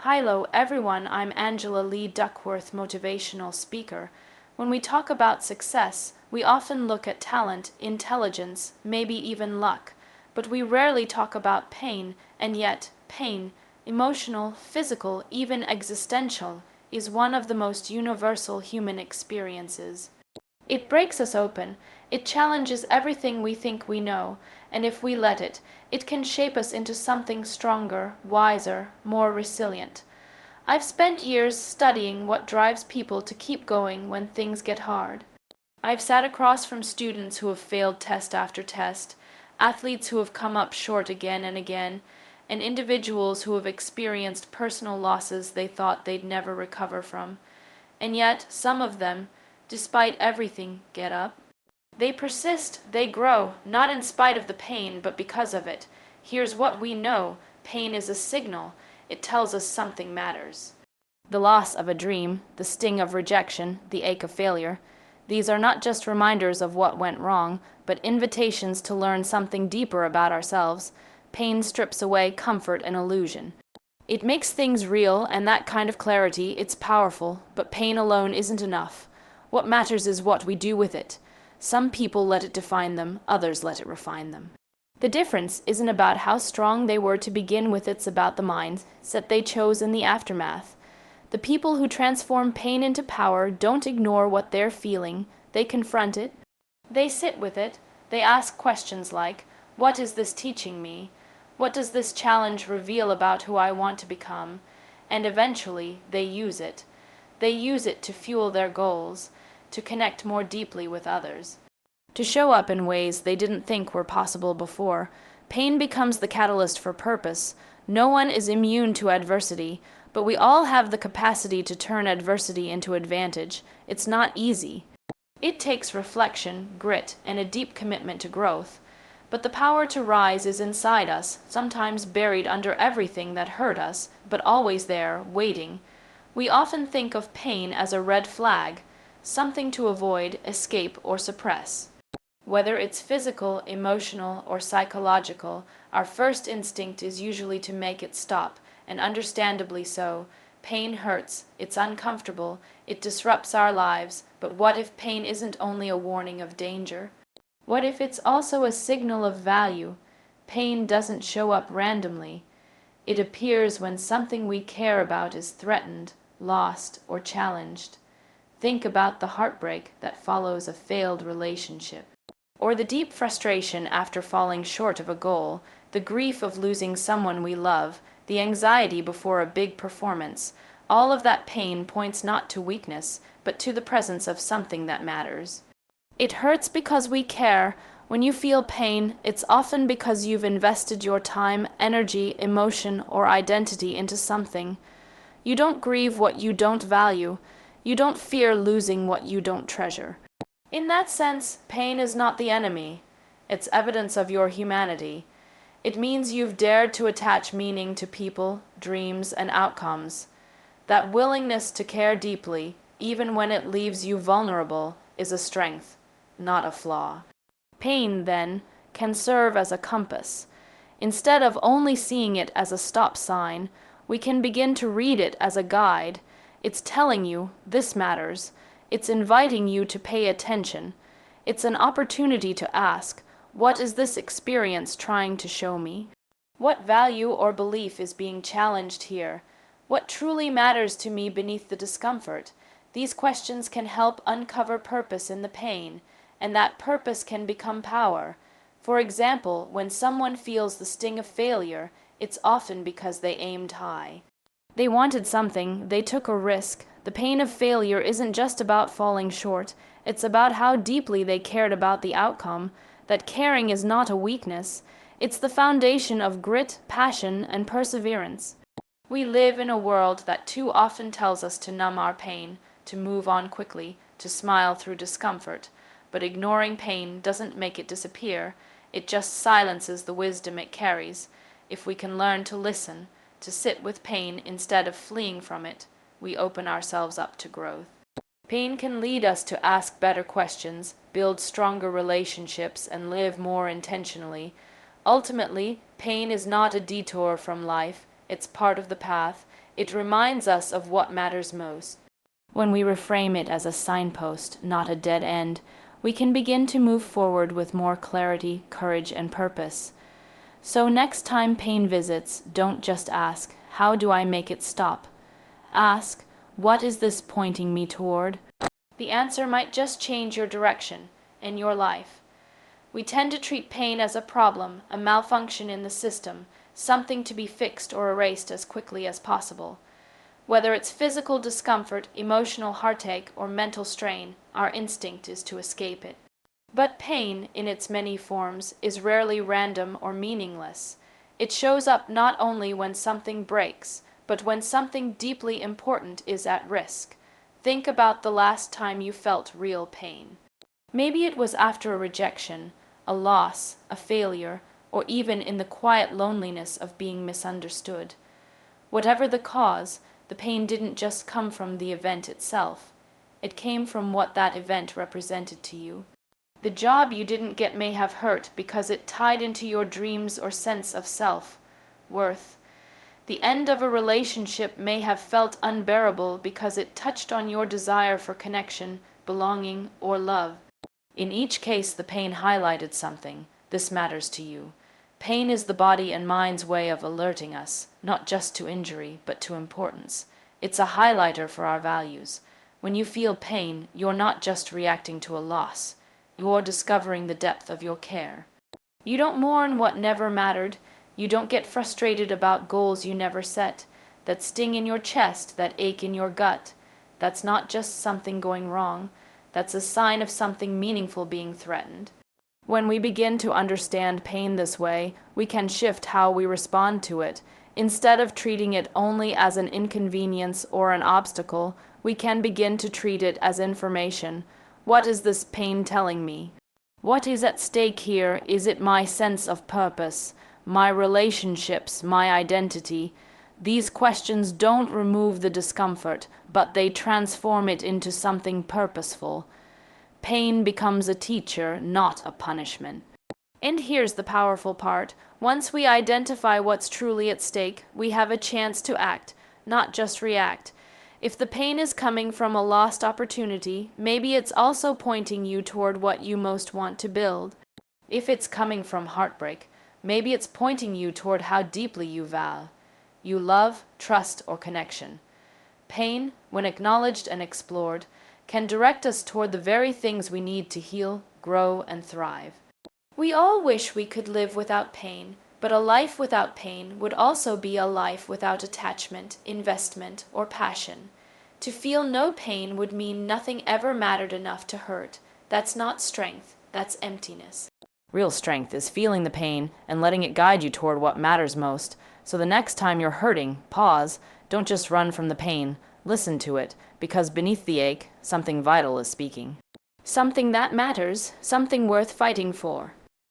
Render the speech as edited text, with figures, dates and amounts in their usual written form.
Hello, everyone. I'm Angela Lee Duckworth, motivational speaker. When we talk about success, we often look at talent, intelligence, maybe even luck. But we rarely talk about pain, and yet pain, emotional, physical, even existential, is one of the most universal human experiences. It breaks us open. It challenges everything we think we know, and if we let it, it can shape us into something stronger, wiser, more resilient. I've spent years studying what drives people to keep going when things get hard. I've sat across from students who have failed test after test, athletes who have come up short again and again, and individuals who have experienced personal losses they thought they'd never recover from. And yet, some of them, despite everything, get up. They persist, they grow, not in spite of the pain, but because of it. Here's what we know: pain is a signal. It tells us something matters. The loss of a dream, the sting of rejection, the ache of failure. These are not just reminders of what went wrong, but invitations to learn something deeper about ourselves. Pain strips away comfort and illusion. It makes things real, and that kind of clarity, it's powerful, but pain alone isn't enough. What matters is what we do with it. Some people let it define them, others let it refine them. The difference isn't about how strong they were to begin with, it's about the mindset they chose in the aftermath. The people who transform pain into power don't ignore what they're feeling, they confront it, they sit with it, they ask questions like, what is this teaching me? What does this challenge reveal about who I want to become? And eventually, they use it. They use it to fuel their goals, to connect more deeply with others, to show up in ways they didn't think were possible before. Pain becomes the catalyst for purpose. No one is immune to adversity, but we all have the capacity to turn adversity into advantage. It's not easy. It takes reflection, grit, and a deep commitment to growth. But the power to rise is inside us, sometimes buried under everything that hurt us, but always there, waiting. We often think of pain as a red flag, something to avoid, escape, or suppress. Whether it's physical, emotional, or psychological, our first instinct is usually to make it stop, and understandably so. Pain hurts, it's uncomfortable, it disrupts our lives, but what if pain isn't only a warning of danger? What if it's also a signal of value? Pain doesn't show up randomly. It appears when something we care about is threatened, lost, or challenged. Think about the heartbreak that follows a failed relationship, or the deep frustration after falling short of a goal, the grief of losing someone we love, the anxiety before a big performance. All of that pain points not to weakness, but to the presence of something that matters. It hurts because we care. When you feel pain, it's often because you've invested your time, energy, emotion, or identity into something. You don't grieve what you don't value. You don't fear losing what you don't treasure. In that sense, pain is not the enemy. It's evidence of your humanity. It means you've dared to attach meaning to people, dreams, and outcomes. That willingness to care deeply, even when it leaves you vulnerable, is a strength, not a flaw. Pain, then, can serve as a compass. Instead of only seeing it as a stop sign, we can begin to read it as a guide. It's telling you, this matters. It's inviting you to pay attention. It's an opportunity to ask, what is this experience trying to show me? What value or belief is being challenged here? What truly matters to me beneath the discomfort? These questions can help uncover purpose in the pain, and that purpose can become power. For example, when someone feels the sting of failure, it's often because they aimed high. They wanted something, they took a risk. The pain of failure isn't just about falling short, it's about how deeply they cared about the outcome. That caring is not a weakness, it's the foundation of grit, passion, and perseverance. We live in a world that too often tells us to numb our pain, to move on quickly, to smile through discomfort. But ignoring pain doesn't make it disappear, it just silences the wisdom it carries. If we can learn to listen, to sit with pain instead of fleeing from it, we open ourselves up to growth. Pain can lead us to ask better questions, build stronger relationships, and live more intentionally. Ultimately, pain is not a detour from life, it's part of the path. It reminds us of what matters most. When we reframe it as a signpost, not a dead end, we can begin to move forward with more clarity, courage, and purpose. So next time pain visits, don't just ask, "How do I make it stop?" Ask, "What is this pointing me toward?" The answer might just change your direction and your life. We tend to treat pain as a problem, a malfunction in the system, something to be fixed or erased as quickly as possible. Whether it's physical discomfort, emotional heartache, or mental strain, our instinct is to escape it. But pain, in its many forms, is rarely random or meaningless. It shows up not only when something breaks, but when something deeply important is at risk. Think about the last time you felt real pain. Maybe it was after a rejection, a loss, a failure, or even in the quiet loneliness of being misunderstood. Whatever the cause, the pain didn't just come from the event itself. It came from what that event represented to you. The job you didn't get may have hurt because it tied into your dreams or sense of self-worth. The end of a relationship may have felt unbearable because it touched on your desire for connection, belonging, or love. In each case, the pain highlighted something. This matters to you. Pain is the body and mind's way of alerting us, not just to injury, but to importance. It's a highlighter for our values. When you feel pain, you're not just reacting to a loss. You're discovering the depth of your care. You don't mourn what never mattered. You don't get frustrated about goals you never set, that sting in your chest, that ache in your gut. That's not just something going wrong. That's a sign of something meaningful being threatened. When we begin to understand pain this way, we can shift how we respond to it. Instead of treating it only as an inconvenience or an obstacle, we can begin to treat it as information. What is this pain telling me? What is at stake here? Is it my sense of purpose, my relationships, my identity? These questions don't remove the discomfort, but they transform it into something purposeful. Pain becomes a teacher, not a punishment. And here's the powerful part. Once we identify what's truly at stake, we have a chance to act, not just react. If the pain is coming from a lost opportunity, maybe it's also pointing you toward what you most want to build. If it's coming from heartbreak, maybe it's pointing you toward how deeply you love, trust, or connection. Pain, when acknowledged and explored, can direct us toward the very things we need to heal, grow, and thrive. We all wish we could live without pain, but a life without pain would also be a life without attachment, investment, or passion. To feel no pain would mean nothing ever mattered enough to hurt. That's not strength, that's emptiness. Real strength is feeling the pain and letting it guide you toward what matters most. So the next time you're hurting, pause. Don't just run from the pain. Listen to it, because beneath the ache, something vital is speaking. Something that matters, something worth fighting for.